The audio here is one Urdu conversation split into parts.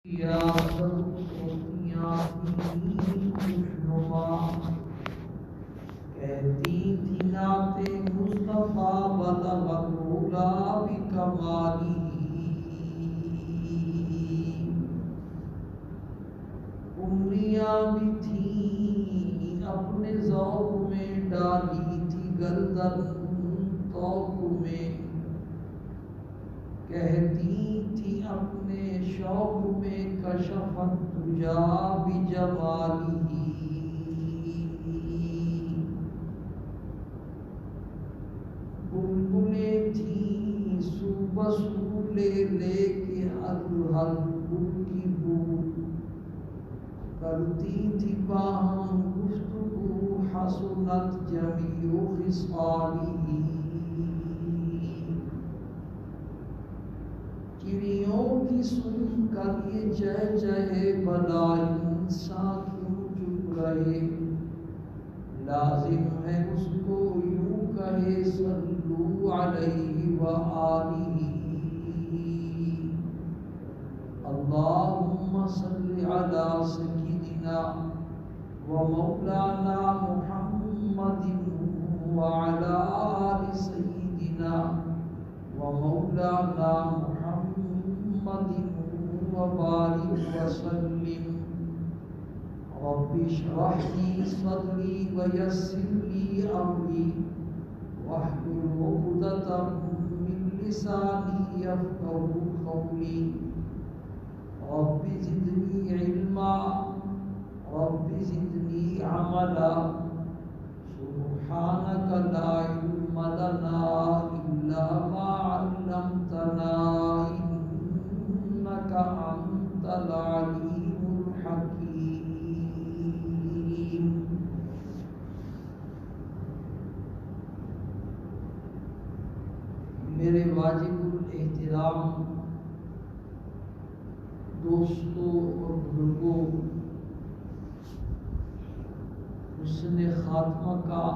یا سرخیاں کی خوشنما کہتی تھی نعت مصطفیٰ بلغ العلا بکمالہ عمریاں بھی تھیں اپنے ذوق میں ڈالی تھی گردن طوق میں کہتی تھی اپنے شوق میں کشفت تجا بجمالہ بلبلیں تھیں سو بسو لے لے کے ہل ہل گل کی بو کرتی تھی باہم گفتگو حسنت جمیع خصالہ چڑیوں کی سن کر یہ چہچہے بلا انسان کیوں چپ رہے لازم ہے اس کو یوں کہے صلو علیہ وآلہ اللہم صل علی سیدنا و مولانا محمد وعلی آل سیدنا و مولانا محمد وبارک وسلم رب اشرح لي صدري ويسر لي امري واحلل عقدة من لساني يفقهوا قولي رب زدني علما رب زدني عملا سبحانك لا علم لنا إلا ما علمتنا إنك أنت العليم الحكيم میرے واجب الاحترام دوستوں اور بزرگوں، حسن خاتمہ کا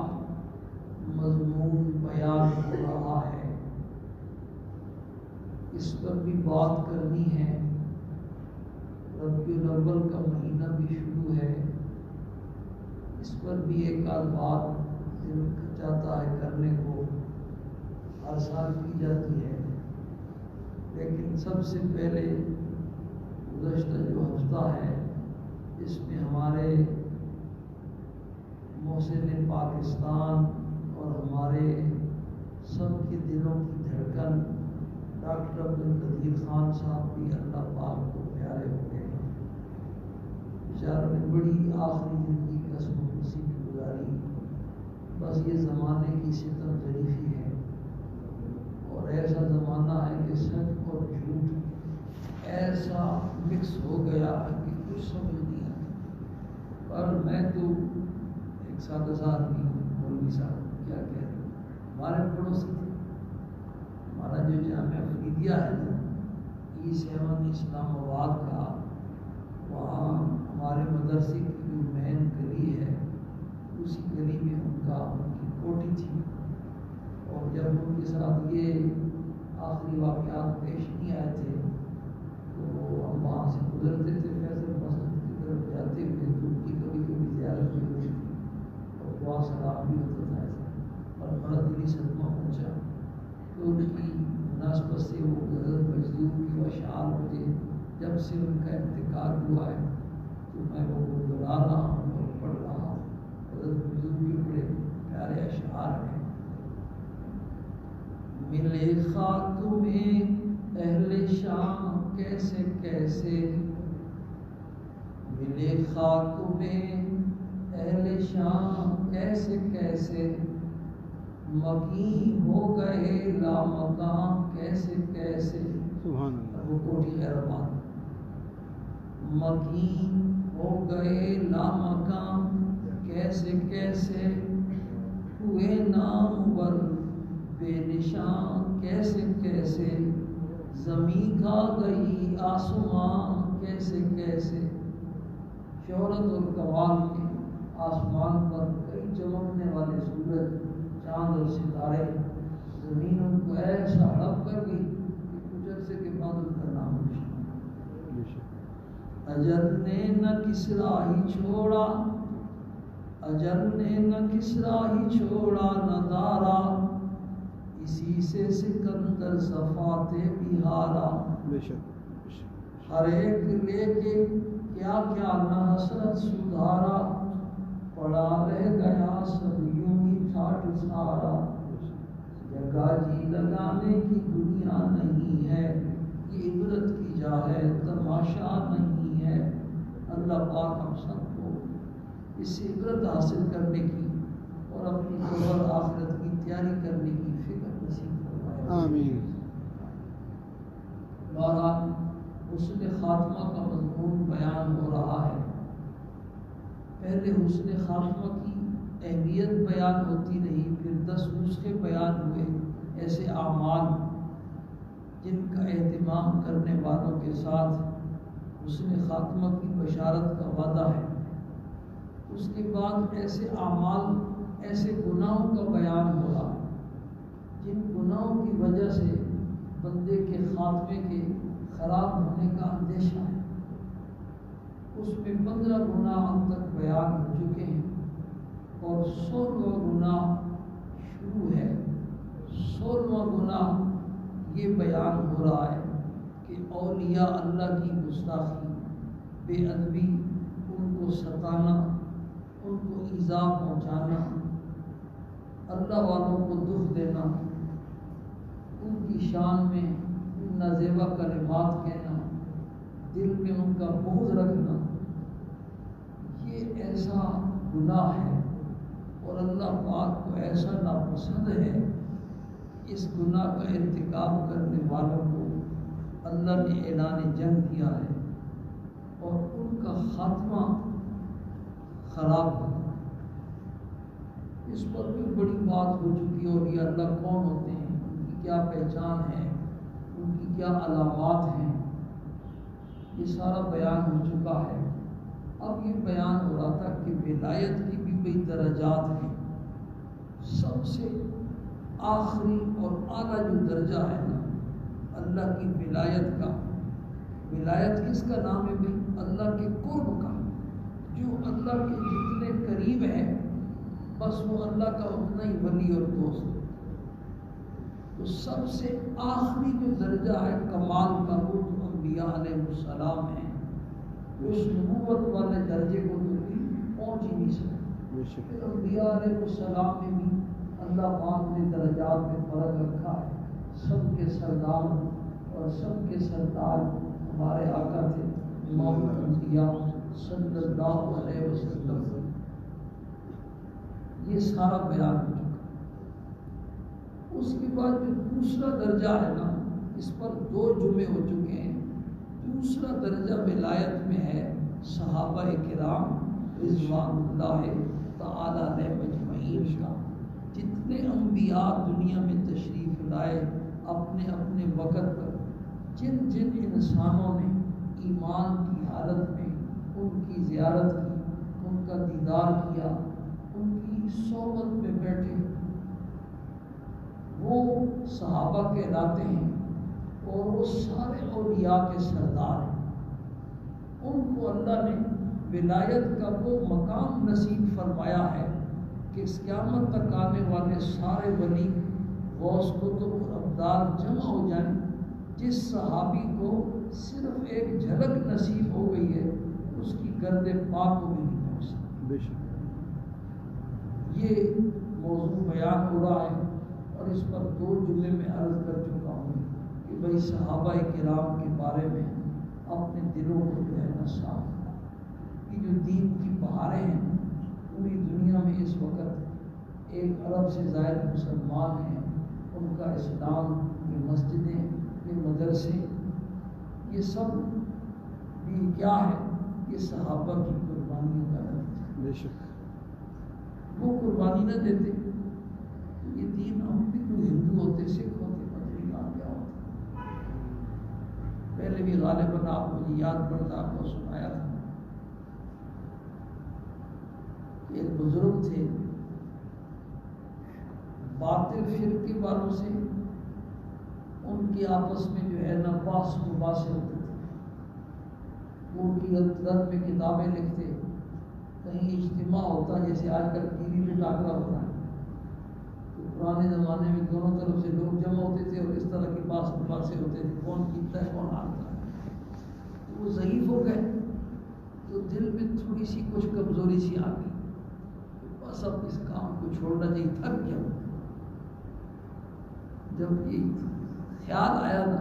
مضمون بیان ہو رہا ہے، اس پر بھی بات کرنی ہے۔ ربیع الاول کا مہینہ بھی شروع ہے، اس پر بھی ایک آدھ بات دل چاہتا ہے کرنے کو، ہر سال کی جاتی ہے، لیکن سب سے پہلے گزشتہ جو ہفتہ ہے اس میں ہمارے محسن پاکستان اور ہمارے سب کے دلوں کی دھڑکن ڈاکٹر عبدالقدیر خان صاحب بھی اللہ پاک کو پیارے ہو گئے۔ بیچاروں نے بڑی آخری زندگی قسم و نصیب گزاری، بس یہ زمانے کی ستم ظریفی ہے، اور ایسا زمانہ ہے کہ سچ اور جھوٹ ایسا مکس ہو گیا کہ کچھ سمجھ نہیں آتا۔ پر میں تو ایک سادہ سا آدمی ہوں، مولوی صاحب کیا کہہ رہے ہیں، ہمارے پڑوسی تھے، ہمارا جو جامعہ فریدیہ ہے نا E7 اسلام آباد کا، وہاں ہمارے مدرسے کی جو مین گلی ہے اسی گلی میں ان کی کوٹھی تھی، اور جب ان کے ساتھ یہ آخری واقعات پیش نہیں آئے تھے تو ہم وہاں سے گزرتے تھے، فیصل مسجد کی طرف جاتے ہوئے تو ان کی کبھی کبھی زیارت بھی ہوتی تھی اور دعا سلام بھی ہوتا تھا ایسا، اور بڑا دلی صدمہ پہنچا۔ تو ان کی مناسبت سے وہ حضرت مجذوب کی اشعار مجھے جب سے ان کا انتقال ہوا ہے تو میں وہ دہرا رہا ہوں اور پڑھ رہا ہوں۔ حضرت مجذوب کے بڑے پیارے اشعار ہیں۔ ملے خاک میں اہل شام کیسے کیسے، ملے خاک میں اہل شام کیسے کیسے، مکی ہو گئے لامکان کیسے کیسے، سبحان اللہ، وہ کوٹھی خیرآباد، مکی ہو گئے لامکان کیسے کیسے، ہوئے نامور بے نشان کیسے کیسے، زمین کھا گئی آسمان کیسے کیسے۔ شہرت اور کمال کے آسمان پر کئی چمکنے والے سورج، چاند اور ستارے، زمین ان کو ایسا ہڑپ کر گئی کہ کچھ عرصے کے بعد ان کا نام نشان۔ اجل نے نہ کسرا ہی چھوڑا، اجل نے نہ کسرا ہی چھوڑا نہ دارا، اسی سے سکندر صفاتے بھی ہارا۔ ہر ایک لے کے کیا کیا نہ حسرت سدھارا، پڑا رہ گیا سب یوں ہی ٹھاٹ سارا۔ جگہ جی لگانے کی دنیا نہیں ہے، یہ عبرت کی جا ہے تماشا نہیں ہے۔ اللہ پاک ہم سب کو اس سے عبرت حاصل کرنے کی اور اپنی قبر آخرت کی تیاری کرنے کی فکر نصیب فرمائے، آمین۔ بہرحال حسن خاتمہ کا مضمون بیان ہو رہا ہے۔ پہلے حسن خاتمہ کی اہمیت بیان ہوتی رہی، پھر 10 نسخے بیان ہوئے، ایسے اعمال جن کا اہتمام کرنے والوں کے ساتھ حسن خاتمہ کی بشارت کا وعدہ ہے۔ اس کے بعد ایسے اعمال، ایسے گناہوں کا بیان ہو رہا ہے جن گناہوں کی وجہ سے بندے کے خاتمے کے خراب ہونے کا اندیشہ ہے۔ اس میں 15 گناہ اب تک بیان ہو چکے ہیں اور 16واں گناہ شروع ہے۔ 16واں گناہ یہ بیان ہو رہا ہے کہ اولیاء اللہ کی گستاخی، بے ادبی، ان کو ستانا، ان کو ایذا پہنچانا، اللہ والوں کو دکھ دینا، ان کی شان میں نازیبا کلمات کہنا، دل میں ان کا بغض رکھنا، یہ ایسا گناہ ہے اور اللہ پاک کو ایسا ناپسند ہے۔ اس گناہ کا ارتکاب کرنے والوں کو اللہ نے اعلان جنگ کیا ہے اور ان کا خاتمہ خراب ہوگا۔ اس پر بھی بڑی بات ہو چکی ہے، اور یہ اللہ کون ہوتے ہیں، ان کی کیا پہچان ہے، ان کی کیا علامات ہیں، یہ سارا بیان ہو چکا ہے۔ اب یہ بیان ہو رہا تھا کہ ولایت کی بھی کئی درجات ہیں۔ سب سے آخری اور اعلیٰ جو درجہ ہے نا اللہ کی ولایت کا، ولایت کس کا نام ہے بھائی؟ اللہ کے قرب کا۔ جو اللہ کے جتنے قریب ہے بس وہ اللہ کا اتنا ہی ولی اور دوست۔ تو سب سے آخری جو درجہ ہے کمال کا، وہ تو انبیاء علیہ السلام ہیں۔ اس نبوت والے درجے کو تو پہنچ ہی نہیں سکتے۔ پھر انبیاء علیہ السلام میں بھی اللہ پاک نے درجات میں فرق رکھا ہے۔ سب کے سردار اور سب کے سردار ہمارے آقا تھے امام الانبیاء صلی اللہ علیہ وسلم۔ یہ سارا بیان ہو چکا۔ اس کے بعد جو دوسرا درجہ ہے نا، اس پر 2 جمعے ہو چکے ہیں۔ دوسرا درجہ ولایت میں ہے صحابہ کرام رضوان اللہ تعالی علیہ مجمعین کا۔ جتنے انبیاء دنیا میں تشریف لائے اپنے اپنے وقت پر، جن جن انسانوں نے ایمان کی حالت میں ان کی زیارت کی، ان کا دیدار کیا، ان کی صحبت میں بیٹھے، وہ صحابہ کہلاتے ہیں اور وہ سارے اولیاء کے سردار ہیں۔ ان کو اللہ نے ولایت کا وہ مقام نصیب فرمایا ہے کہ اس قیامت تک آنے والے سارے ولی غوث قطب اور ابدال جمع ہو جائیں، جس صحابی کو صرف ایک جھلک نصیب ہو گئی ہے اس کی گرد پاک کو بھی نہیں پہنچ سکتی۔ یہ موضوع بیان ہو رہا ہے اور اس پر 2 جملے میں عرض کر چکا ہوں کہ بھائی صحابہ کرام کے بارے میں اپنے دلوں کو جو ہے نا صاف کرنا۔ یہ جو دین کی بہاریں ہیں، پوری دنیا میں اس وقت 1 ارب سے زائد مسلمان ہیں، ان کا اسلام، یہ مسجدیں، یہ مدرسے، یہ سب بھی کیا ہے؟ یہ صحابہ کی قربانیوں کا نتیجہ۔ وہ قربانی نہ دیتے یہ دین ہم بھی تو ہندو ہوتے، سکھ ہوتے، مجھے کیا ہوتا۔ پہلے بھی غالباً آپ مجھے یاد پڑتا آپ کو سنایا تھا کہ ایک بزرگ تھے، باطل فرقے والوں سے ان کی آپس میں جو ہے نا باس مباحثے ہوتے تھے۔ وہ کی رد میں کتابیں لکھتے، کہیں اجتماع ہوتا جیسے آج کل ٹی وی میں ٹاکرا ہوتا ہے، تو پرانے زمانے میں دونوں طرف سے لوگ جمع ہوتے تھے اور اس طرح کے باتیں ہوتے تھے، کون جیتتا ہے کون ہارتا ہے۔ تو وہ ضعیف ہو گئے تو دل میں تھوڑی سی کچھ کمزوری سی آ گئی، بس اب اس کام کو چھوڑنا چاہیے، تھک گیا۔ جب یہ خیال آیا نا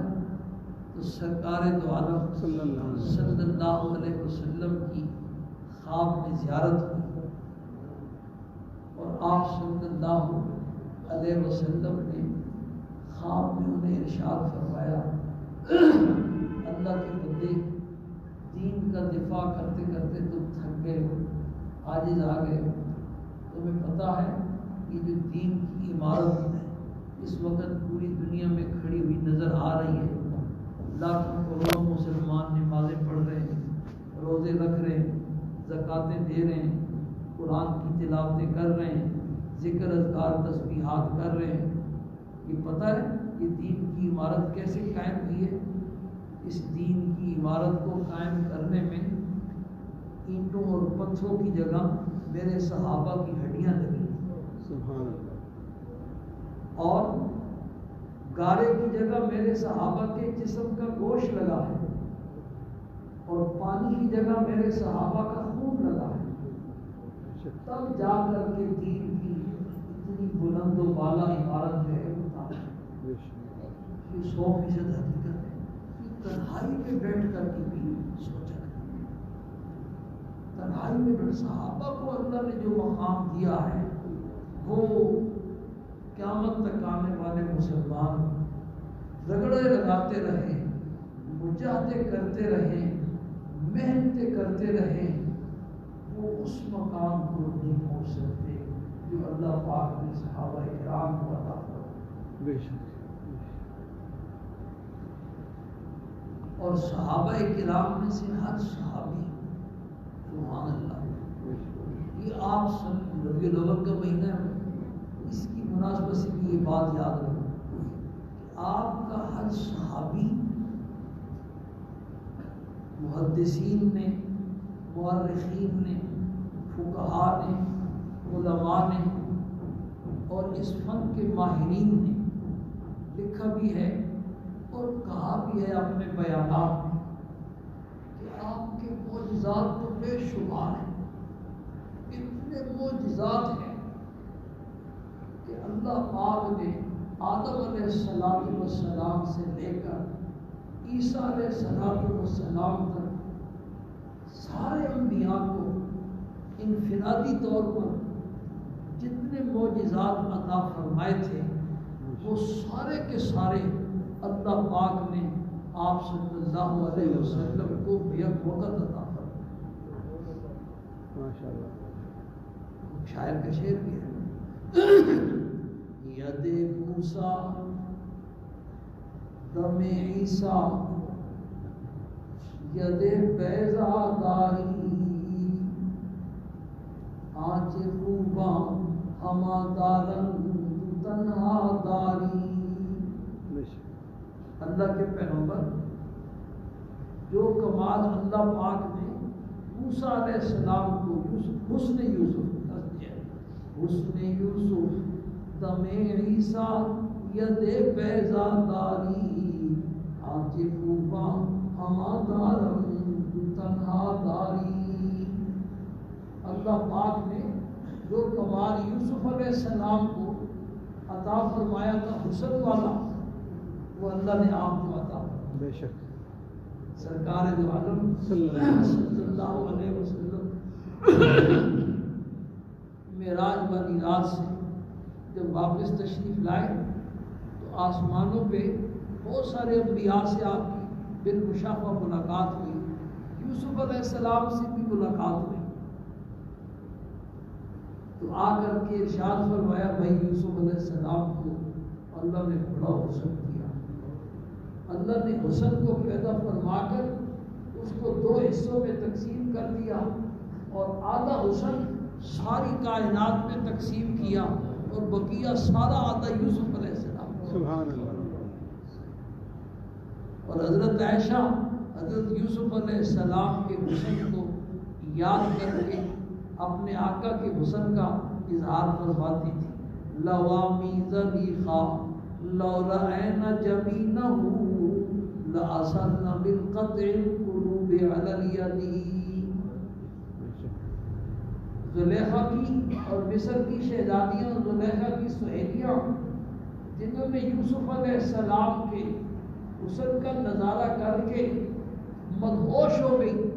تو سرکار دو عالم صلی اللہ علیہ وسلم کی خواب میں زیارت ہوئی اور آپ صلی اللہ علیہ وسلم نے خواب میں انہیں ارشاد فرمایا، اللہ کے بندے، دین کا دفاع کرتے کرتے تم تھک گئے ہو، عاجز آ گئے ہو، تمہیں پتہ ہے کہ جو دین کی عمارت اس وقت پوری دنیا میں کھڑی ہوئی نظر آ رہی ہے، لاکھوں کروڑوں مسلمان نمازیں پڑھ رہے ہیں، روزے رکھ رہے ہیں، زکاتیں دے رہے ہیں، قرآن کی تلاوتیں کر رہے ہیں، ذکر اذکار تسبیحات کر رہے ہیں۔ یہ پتہ ہے کہ دین کی عمارت کیسے قائم ہوئی ہے؟ اس دین کی عمارت کو قائم کرنے میں اینٹوں اور پتھروں کی جگہ میرے صحابہ کی ہڈیاں لگی، سبحان اللہ، اور گارے کی جگہ میرے صحابہ کے جسم کا گوشت لگا ہے، اور پانی کی جگہ میرے صحابہ کا خون لگا ہے، تب جا کر کے دین کی اتنی بلند و بالا عمارت ہے۔ یہ 100% حقیقت ہے، یہ تنہائی میں بیٹھ کر کے بھی سوچا ہے، تنہائی میں بیٹھ صحابہ کو اللہ نے جو مقام دیا ہے، وہ قیامت تک آنے والے مسلمان رگڑے لگاتے رہیں، مجاہدے کرتے رہیں، محنتیں کرتے رہیں، وہ اس مقام کو نہیں پہنچ سکتے جو اللہ پاک نے صحابہ کرام کو عطا فرمایا۔ بے شک، اور صحابہ کرام میں سے ہر صحابی، سبحان اللہ، یہ آپ سن ربیع الاول کا مہینہ ہے، اس کی مناسبت سے بھی یہ بات یاد رکھو کہ آپ کا ہر صحابی محدثین نے، مورخین نے، فقہاء نے، علماء نے اور اس فن کے ماہرین نے لکھا بھی ہے اور کہا بھی ہے اپنے بیانات میں کہ آپ کے معجزات تو بے شمار ہیں، اتنے معجزات ہیں کہ اللہ پاک نے آدم علیہ السلام سے لے کر عیسیٰ علیہ السلام تک سارے انبیاء کو انفرادی طور پر جتنے معجزات عطا فرمائے تھے، وہ سارے کے سارے اللہ پاک نے آپ صلی اللہ علیہ وسلم کو بیک وقت عطا فرمائے۔ ماشاءاللہ، شاعر کا شعر بھی ہے، ید موسیٰ دم عیسیٰ ید بیضا داری، آنچ خوباں ہما دارن تنہا داری۔ اللہ کے پیغمبر جو کمال اللہ پاک نے موسیٰ علیہ السلام کو حسن یوسف دم عیسیٰ ید بیضا داری، آنچ خوباں ہما دارن تنہا داری۔ اللہ پاک نے جو کمال یوسف علیہ السلام کو عطا فرمایا تھا حسن والا، وہ اللہ نے آپ کو عطا فرمایا۔ بے شک، سرکار دو عالم صلی اللہ علیہ وسلم معراج والی رات سے جب واپس تشریف لائے تو آسمانوں پہ بہت سارے انبیاء سے آپ کی بالمشافہ ملاقات ہوئی، یوسف علیہ السلام سے بھی ملاقات ہوئی، تو آ کر کے ارشاد فرمایا بھائی یوسف علیہ السلام کو اللہ نے بڑا حسن دیا، اللہ نے حسن کو پیدا فرما کر اس کو دو حصوں میں تقسیم کر دیا، اور آدھا حسن ساری کائنات میں تقسیم کیا اور بقیہ سارا آدھا یوسف علیہ السلام۔ سبحان اللہ۔ اور حضرت عائشہ حضرت یوسف علیہ السلام کے حسن کو یاد کر کے اپنے آقا کے حسن کا اظہار فرماتی تھی، لوامی زلیخا لو رأینا جبینہ لأصلنا بالقطع القلوب علی الیدی۔ زلیخا کی اور مصر کی شہزادیاں، زلیخا کی سہیلیاں، جنہوں نے یوسف علیہ السلام کے حسن کا نظارہ کر کے مدہوش ہو گئی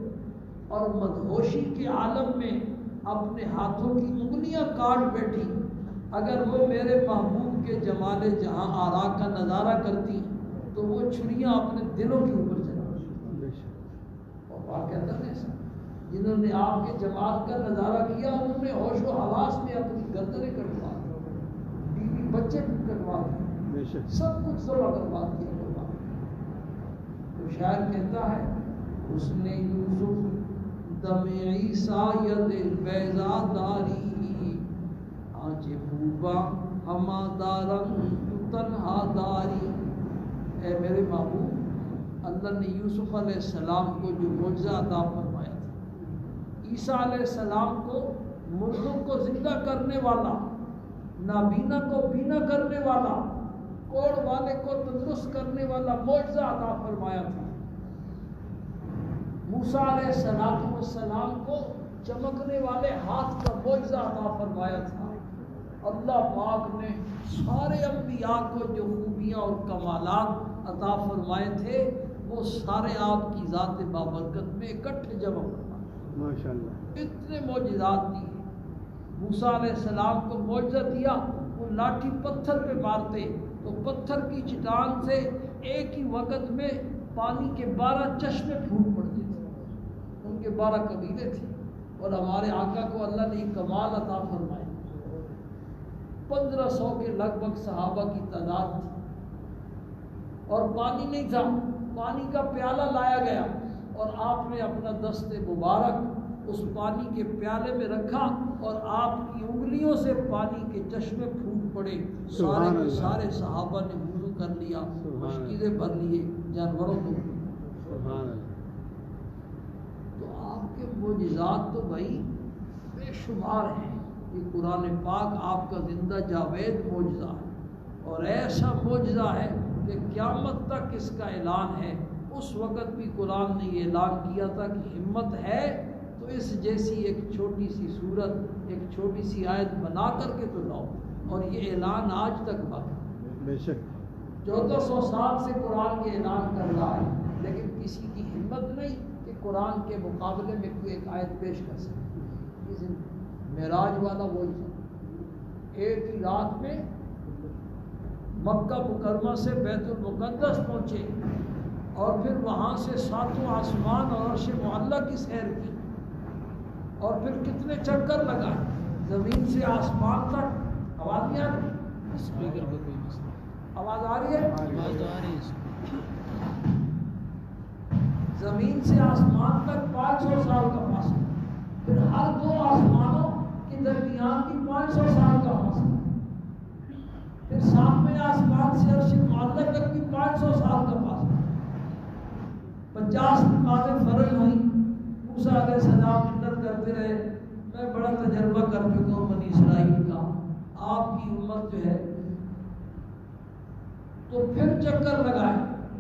اور مدہوشی کے عالم میں اپنے ہاتھوں کی انگلیاں کاٹ بیٹھی، اگر وہ میرے محبوب کے جمال جہاں آرا کا نظارہ کرتی تو وہ چھریاں اپنے دلوں کے اوپر چلا۔ اور واقعہ ایسا جنہوں نے آپ کے جمال کا نظارہ کیا، انہوں نے ہوش و حواس میں اپنی گردنیں کٹوا دی، بیوی بچے کٹوا دیے، سب کچھ ذبح کروا دیا۔ تو شاعر کہتا ہے، اس نے یوسف دم عیسیٰ ید بیضا داری، آنچ خوبا ہما دارن تنہا داری۔ اے میرے محبوب، اللہ نے یوسف علیہ السلام کو جو معجزہ عطا فرمایا تھا، عیسیٰ علیہ السلام کو مردوں کو زندہ کرنے والا، نابینا کو بینا کرنے والا، کوڑ والے کو تندرست کرنے والا معجزہ عطا فرمایا تھا۔ موسیٰ علیہ السلام کو چمکنے والے ہاتھ کا معجزہ عطا فرمایا تھا۔ اللہ پاک نے سارے انبیاء کو جو خوبیاں اور کمالات عطا فرمائے تھے، وہ سارے آپ کی ذات بابرکت میں اکٹھے جمع فرمائے۔ ماشاءاللہ اتنے معجزات دیے۔ موسیٰ علیہ السلام کو معجزہ دیا، وہ لاٹھی پتھر پہ مارتے تو پتھر کی چٹان سے ایک ہی وقت میں پانی کے 12 چشمے پھوٹ پڑتے تھے۔ ان کے 12 قبیلے تھے، اور ہمارے آقا کو اللہ نے کمال عطا فرمائے۔ 1500 کے لگ بھگ صحابہ کی تعداد تھی، اور پانی نہیں تھا، پانی کا پیالہ لایا گیا، اور آپ نے اپنا دست مبارک اس پانی کے پیالے میں رکھا، اور آپ کی انگلیوں سے پانی کے چشمے پھوٹ پڑے۔ سارے کے سارے صحابہ نے وضو کر لیا، مشکلیں بھر لیے، جانوروں کو۔ تو آپ کے معجزات تو بھائی بے شمار ہیں۔ یہ قرآن پاک آپ کا زندہ جاوید معجزہ ہے، اور ایسا معجزہ ہے کہ قیامت تک اس کا اعلان ہے۔ اس وقت بھی قرآن نے یہ اعلان کیا تھا کہ ہمت ہے تو اس جیسی ایک چھوٹی سی صورت، ایک چھوٹی سی آیت بنا کر کے تو لاؤ، اور یہ اعلان آج تک باقی۔ بے شک 1400 سال سے قرآن کے اعلان کر رہا ہے، لیکن کسی کی ہمت نہیں کہ قرآن کے مقابلے میں کوئی ایک آیت پیش کر سکے۔ معراج والا وہی تھا، ایک ہی رات میں مکہ مکرمہ سے بیت المقدس پہنچے، اور پھر وہاں سے 7واں آسمان اور عرش معلیٰ کی سیر کی، اور پھر کتنے چکر لگائے زمین سے آسمان تک۔ آواز نہیں آ رہی؟ اسپیکر کا کوئی مسئلہ؟ آواز آ رہی ہے؟ آواز آ رہی ہے۔ زمین سے آسمان تک 500 سال کا فاصلہ، پھر ہر 2 آسمانوں کے درمیان بھی 500 سال کا فاصلہ، پھر 7ویں آسمان سے عرش معلیٰ تک بھی 500 سال کا فاصلہ۔ 50 نمازیں فرض ہوئیں۔ موسیٰ علیہ السلام منت کرتے رہے، میں بڑا تجربہ کر چکا ہوں بنی اسرائیل کا، آپ کی امت جو ہے۔ تو پھر چکر لگائے،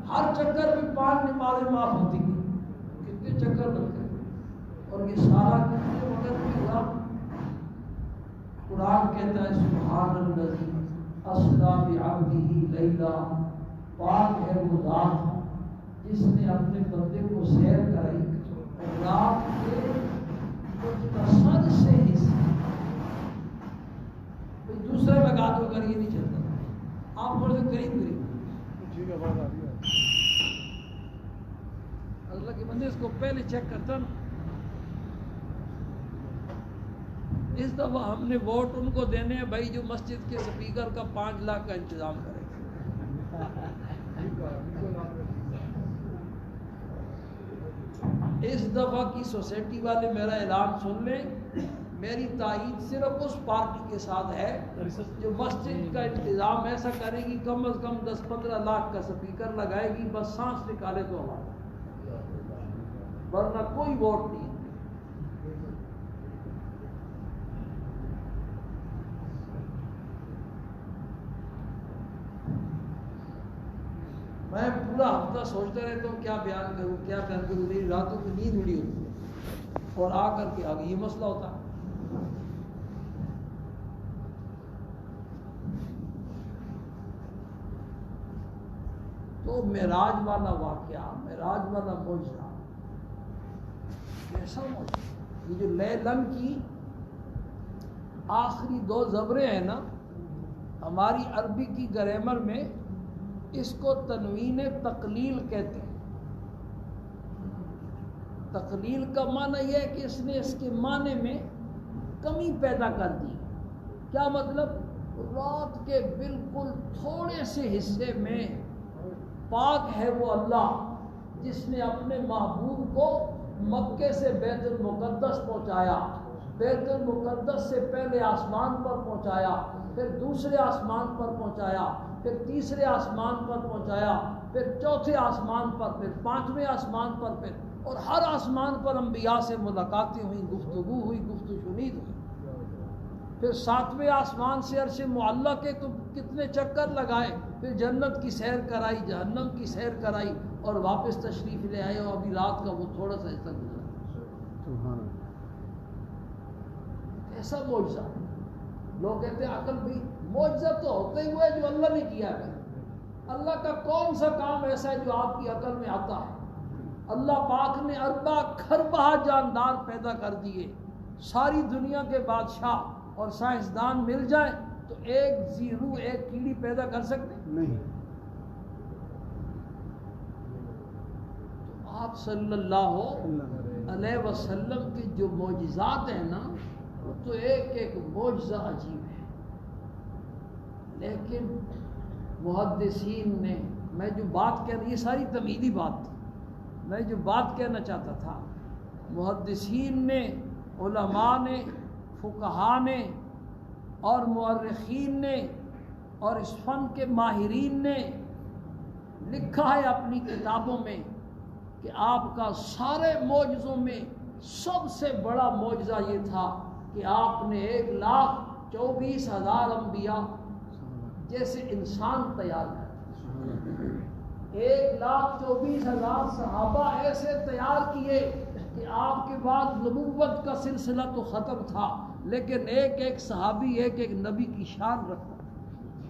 ہر چکر میں 5 نمازیں معاف ہوتی ہیں۔ کتنے چکر لگتے ہیں، اور یہ سارا کتنے وقت میں ہوا؟ قرآن کہتا ہے سبحان الذی اسری بعبدہ لیلا، پاک ہے وہ ذات جس نے اپنے بندے کو سیر کرائی رات کے مختصر سے حصے۔ کوئی دوسرا لگا دو اگر یہ نہیں چلتا، آپ تھوڑے سے قریب اللہ کے بندے اس کو پہلے چیک کرتا نا۔ اس دفعہ ہم نے ووٹ ان کو دینے ہیں بھائی جو مسجد کے سپیکر کا 5 لاکھ کا انتظام کرے۔ اس دفعہ کی سوسائٹی والے میرا اعلان سن لیں، میری تائید صرف اس پارٹی کے ساتھ ہے جو مسجد کا انتظام ایسا کرے گی، کم از کم 10-15 لاکھ کا سپیکر لگائے گی، بس سانس نکالے تو ہمارا ورنہ کوئی ووٹ نہیں. میں پورا ہفتہ سوچتا رہتا ہوں کیا بیان کروں. میری راتوں کی نیند اڑی ہوتی ہے اور آ کر کے آگے یہ مسئلہ ہوتا ہے. تو معراج والا واقعہ، معراج والا معجزہ، کیسا معجزہ. یہ جو لیلن کی آخری 2 زبریں ہیں نا، ہماری عربی کی گرامر میں اس کو تنوین تقلیل کہتے ہیں. تقلیل کا معنی یہ ہے کہ اس نے اس کے معنی میں کمی پیدا کر دی. کیا مطلب؟ رات کے بالکل تھوڑے سے حصے میں پاک ہے وہ اللہ جس نے اپنے محبوب کو مکے سے بیت المقدس پہنچایا، بیت المقدس سے پہلے آسمان پر پہنچایا، پھر دوسرے آسمان پر پہنچایا، پھر تیسرے آسمان پر پہنچایا، پھر چوتھے آسمان پر، پھر 5ویں آسمان پر، پھر اور ہر آسمان پر انبیاء سے ملاقاتیں ہوئیں، گفتگو ہوئی، گفت و شنید ہوئی. پھر 7ویں آسمان سے عرش معلیٰ کے کتنے چکر لگائے، پھر جنت کی سیر کرائی، جہنم کی سیر کرائی اور واپس تشریف لے آئے. اور ابھی رات کا وہ تھوڑا سا حصہ گزرا. ایسا معجزہ. لوگ کہتے ہیں عقل بھی معجزہ تو ہوتا ہی ہوا ہے جو اللہ نے کیا ہے. اللہ کا کون سا کام ایسا ہے جو آپ کی عقل میں آتا ہے؟ اللہ پاک نے 4 کھربہ جاندار پیدا کر دیے. ساری دنیا کے بادشاہ اور سائنسدان مل جائیں تو ایک زیرو، ایک کیڑی پیدا کر سکتے نہیں. تو آپ صلی اللہ علیہ وسلم کے جو معجزات ہیں نا، وہ تو ایک ایک معجزہ عجیب ہے. لیکن محدثین نے، میں جو بات کہہ رہی، یہ ساری تمہیدی بات تھی، میں جو بات کہنا چاہتا تھا، محدثین نے، علماء نے، فقہاء نے اور مورخین نے اور اس فن کے ماہرین نے لکھا ہے اپنی کتابوں میں کہ آپ کا سارے معجزوں میں سب سے بڑا معجزہ یہ تھا کہ آپ نے 1,24,000 انبیاء جیسے انسان تیار کر، 1,24,000 صحابہ ایسے تیار کیے کہ آپ کے بعد نبوت کا سلسلہ تو ختم تھا، لیکن ایک ایک صحابی ایک ایک نبی کی شان رکھتا.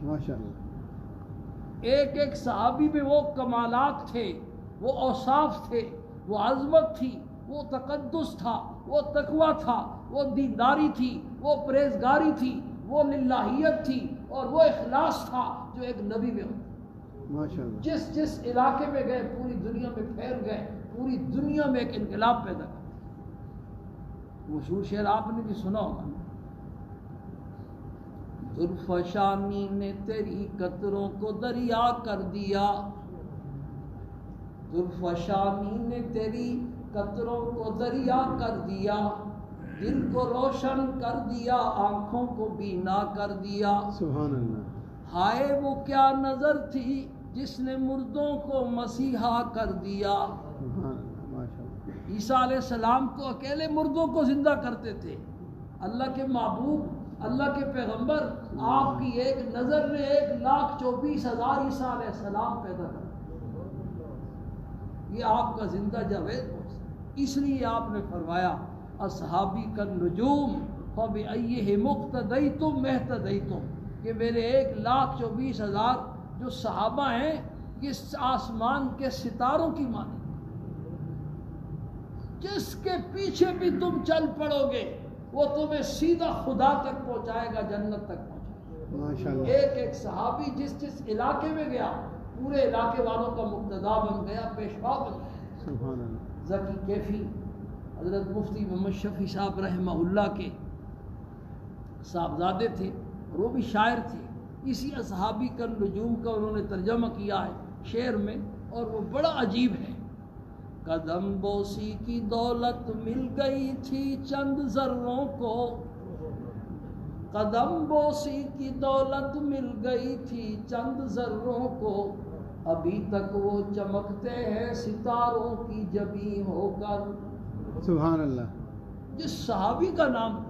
ماشاءاللہ. ایک ایک صحابی میں وہ کمالات تھے، وہ اوصاف تھے، وہ عظمت تھی، وہ تقدس تھا، وہ تقویٰ تھا، وہ دینداری تھی، وہ پرہیزگاری تھی، وہ للہیت تھی اور وہ اخلاص تھا جو ایک نبی میں ہوتا. ماشاءاللہ. جس علاقے میں گئے پوری دنیا میں پھیل گئے، پوری دنیا میں ایک انقلاب پیدا کر. مشہور شعر آپ نے بھی سنا ہوگا، زلفشانی نے تیری قطروں کو دریا کر دیا، زلفشانی نے تیری قطروں کو دریا کر دیا، دل کو روشن کر دیا، آنکھوں کو بینا کر دیا. سبحان اللہ. ہائے وہ کیا نظر تھی جس نے مردوں کو مسیحا کر دیا. عیسیٰ علیہ السلام تو اکیلے مردوں کو زندہ کرتے تھے. اللہ کے محبوب، اللہ کے پیغمبر، آپ کی ایک نظر نے 1,24,000 عیسیٰ علیہ السلام پیدا کر. یہ آپ کا زندہ جاوید ہو. اس لیے آپ نے فرمایا اصحابی کالنجوم فبأیہم اقتدیتم اہتدیتم، کہ میرے 1,24,000 جو صحابہ ہیں یہ آسمان کے ستاروں کی مانند، جس کے پیچھے بھی تم چل پڑو گے وہ تمہیں سیدھا خدا تک پہنچائے گا، جنت تک پہنچائے گا. ایک ایک صحابی جس علاقے میں گیا پورے علاقے والوں کا مقتدا بن گیا، پیشوا بن گیا. ذکی کیفی حضرت مفتی محمد شفیع صاحب رحمہ اللہ کے صاحبزادے تھے اور وہ بھی شاعر تھے. اسی اصحابی کالنجوم کا انہوں نے ترجمہ کیا ہے شعر میں، اور وہ بڑا عجیب ہے. قدم بوسی کی دولت مل گئی تھی چند ذروں کو، قدم بوسی کی دولت مل گئی تھی چند ذروں کو، ابھی تک وہ چمکتے ہیں ستاروں کی جبیں ہو کر. سبحان اللہ. جس صحابی کا نام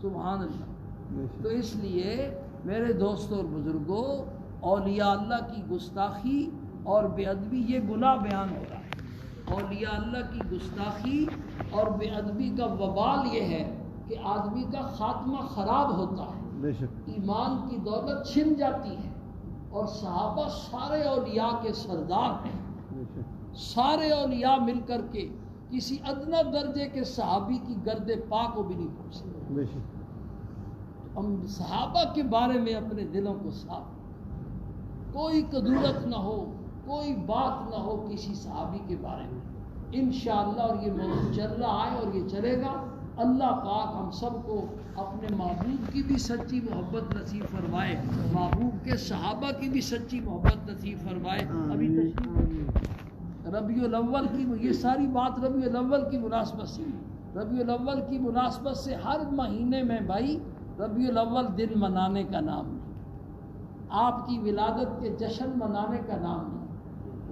سبحان اللہ. تو اس لیے میرے دوستوں اور بزرگوں، اولیاء اللہ کی گستاخی اور بے ادبی یہ گناہ بیان ہو رہا ہے. اولیاء اللہ کی گستاخی اور بے ادبی کا وبال یہ ہے کہ آدمی کا خاتمہ خراب ہوتا ہے، بے شک ایمان کی دولت چھن جاتی ہے. اور صحابہ سارے اولیاء کے سردار ہیں. سارے اولیاء مل کر کے کسی ادنا درجے کے صحابی کی گرد پا کو بھی نہیں پہنچ سکتے. بے شک. ہم صحابہ کے بارے میں اپنے دلوں کو صاف، کوئی کدورت نہ ہو، کوئی بات نہ ہو کسی صحابی کے بارے میں انشاءاللہ. اور یہ موضوع چل رہا ہے اور یہ چلے گا. اللہ پاک ہم سب کو اپنے محبوب کی بھی سچی محبت نصیب فرمائے، محبوب کے صحابہ کی بھی سچی محبت نصیب فرمائے. ابھی تشریف ربیع الاول کی یہ ساری بات ربیع الاول کی مناسبت سے، ربیع الاول کی مناسبت سے ہر مہینے میں بھائی ربیع الاول دن منانے کا نام نہیں، آپ کی ولادت کے جشن منانے کا نام نہیں.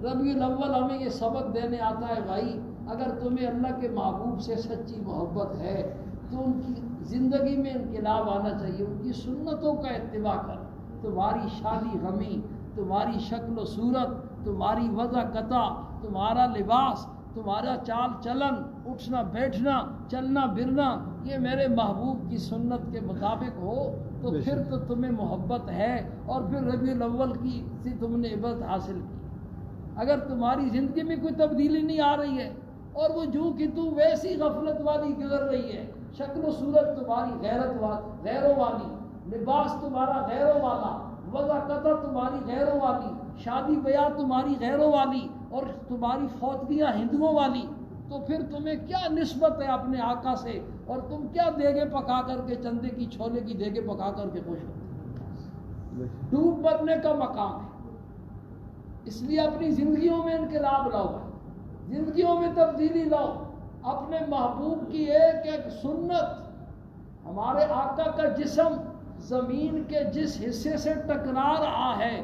ربیع الاول ہمیں یہ سبق دینے آتا ہے بھائی اگر تمہیں اللہ کے محبوب سے سچی محبت ہے تو ان کی زندگی میں انقلاب آنا چاہیے، ان کی سنتوں کا اتباع کر. تمہاری شادی غمی، تمہاری شکل و صورت، تمہاری وضع قطع، تمہارا لباس، تمہارا چال چلن، اٹھنا بیٹھنا، چلنا پھرنا یہ میرے محبوب کی سنت کے مطابق ہو تو پھر تو تمہیں محبت ہے اور پھر ربیع الاول کی سے تم نے عبرت حاصل کی. اگر تمہاری زندگی میں کوئی تبدیلی نہیں آ رہی ہے اور وہ جو کہ تم ویسی غفلت والی گزر رہی ہے، شکل و صورت تمہاری غیروں والی، لباس تمہارا غیروں والا، وضع قطع تمہاری غیروں والی، شادی بیاہ تمہاری غیروں والی اور تمہاری فوتگیاں ہندوؤں والی، تو پھر تمہیں کیا نسبت ہے اپنے آقا سے اور تم کیا دیگے پکا کر کے چندے کی چھولے کی دیگے پکا کر کے خوش ہوتے؟ ڈوب مرنے کا مقام ہے. اس لیے اپنی زندگیوں میں انقلاب لاؤ، زندگیوں میں تبدیلی لاؤ. اپنے محبوب کی ایک ایک سنت، ہمارے آقا کا جسم زمین کے جس حصے سے ٹکرا رہا ہے،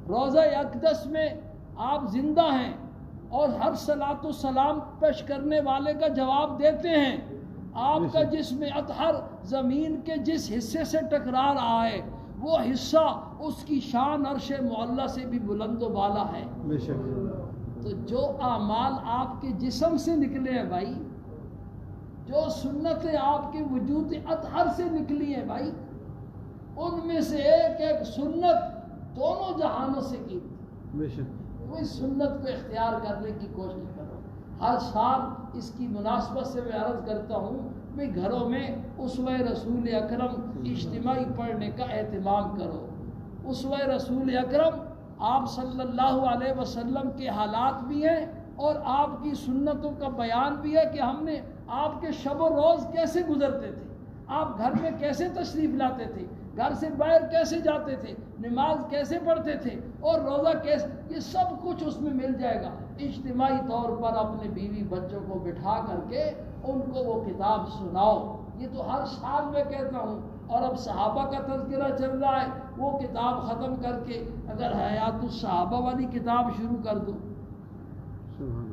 روضہ اقدس میں آپ زندہ ہیں اور ہر صلاۃ و سلام پیش کرنے والے کا جواب دیتے ہیں. آپ کا جسم اطہر زمین کے جس حصے سے ٹکرا رہا ہے وہ حصہ اس کی شان عرش معلیٰ سے بھی بلند و بالا ہے. بے شک. تو جو اعمال آپ کے جسم سے نکلے ہیں بھائی، جو سنتیں آپ کے وجود اطہر سے نکلی ہیں بھائی، ان میں سے ایک ایک سنت دونوں جہانوں سے کی. بے شک. کوئی سنت کو اختیار کرنے کی کوشش کرو. ہر سال اس کی مناسبت سے میں عرض کرتا ہوں کہ گھروں میں اسوہ رسول اکرم اجتماعی پڑھنے کا اہتمام کرو. اسوہ رسول اکرم آپ صلی اللہ علیہ وسلم کے حالات بھی ہیں اور آپ کی سنتوں کا بیان بھی ہے کہ ہم نے آپ کے شب و روز کیسے گزرتے تھے، آپ گھر میں کیسے تشریف لاتے تھے، گھر سے باہر کیسے جاتے تھے، نماز کیسے پڑھتے تھے اور روزہ کیسے، یہ سب کچھ اس میں مل جائے گا. اجتماعی طور پر اپنے بیوی بچوں کو بٹھا کر کے ان کو وہ کتاب سناؤ. یہ تو ہر سال میں کہتا ہوں. اور اب صحابہ کا تذکرہ چل رہا ہے، وہ کتاب ختم کر کے اگر حیات الصحابہ والی کتاب شروع کر دو.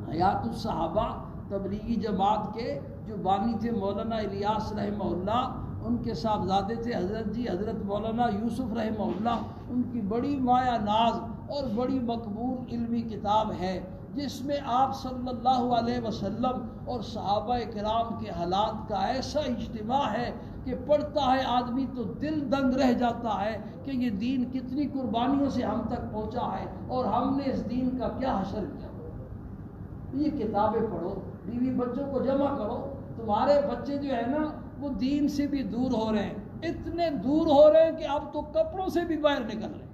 حیات الصحابہ تبلیغی جماعت کے جو بانی تھے مولانا الیاس رحمہ اللہ، ان کے صاحبزادے تھے حضرت مولانا یوسف رحمہ اللہ. ان کی بڑی مایہ ناز اور بڑی مقبول علمی کتاب ہے جس میں آپ صلی اللہ علیہ وسلم اور صحابہ کرام کے حالات کا ایسا اجتماع ہے کہ پڑھتا ہے آدمی تو دل دنگ رہ جاتا ہے کہ یہ دین کتنی قربانیوں سے ہم تک پہنچا ہے اور ہم نے اس دین کا کیا حشر کیا. یہ کتابیں پڑھو، بیوی بچوں کو جمع کرو. تمہارے بچے جو ہے نا وہ دین سے بھی دور ہو رہے ہیں، اتنے دور ہو رہے ہیں کہ اب تو کپڑوں سے بھی باہر نکل رہے ہیں.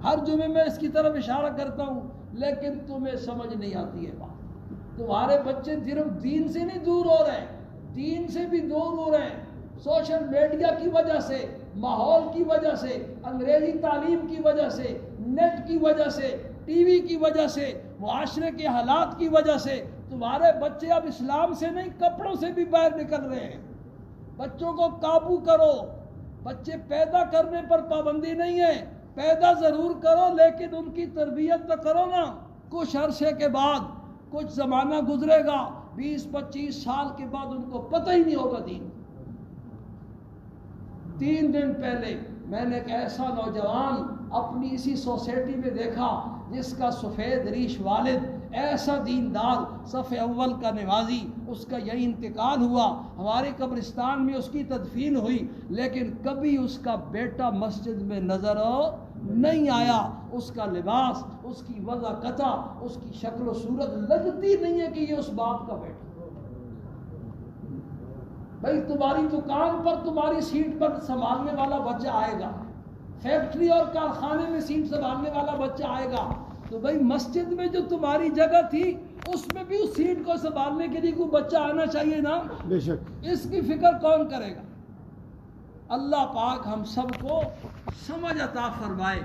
ہر جمعے میں اس کی طرف اشارہ کرتا ہوں لیکن تمہیں سمجھ نہیں آتی ہے بات. تمہارے بچے صرف دین سے نہیں دور ہو رہے ہیں، دین سے بھی دور ہو رہے ہیں. سوشل میڈیا کی وجہ سے، ماحول کی وجہ سے، انگریزی تعلیم کی وجہ سے، نیٹ کی وجہ سے، ٹی وی کی وجہ سے، معاشرے کے حالات کی وجہ سے تمہارے بچے اب اسلام سے نہیں کپڑوں سے بھی باہر نکل رہے ہیں. بچوں کو قابو کرو. بچے پیدا کرنے پر پابندی نہیں ہے، پیدا ضرور کرو لیکن ان کی تربیت تو کرو نا. کچھ عرصے کے بعد کچھ زمانہ گزرے گا, 20-25 سال کے بعد ان کو پتہ ہی نہیں ہوگا دین. 3 دن پہلے میں نے ایک ایسا نوجوان اپنی اسی سوسائٹی میں دیکھا جس کا سفید ریش والد ایسا دیندار صف اول کا نمازی, اس کا یہی انتقال ہوا. ہمارے قبرستان میں اس کی تدفین ہوئی, لیکن کبھی اس کا بیٹا مسجد میں نظر نہیں آیا. اس کا لباس, اس کی وضع, اس کی شکل و صورت لگتی نہیں ہے کہ یہ اس باپ کا بیٹا. بھائی تمہاری دکان پر تمہاری سیٹ پر سنبھالنے والا بچہ آئے گا, فیکٹری اور کارخانے میں سیٹ سنبھالنے والا بچہ آئے گا, تو بھائی مسجد میں جو تمہاری جگہ تھی اس میں بھی اس سیٹ کو سنبھالنے کے لیے کوئی بچہ آنا چاہیے نا. بے شک. اس کی فکر کون کرے گا؟ اللہ پاک ہم سب کو سمجھ عطا فرمائے.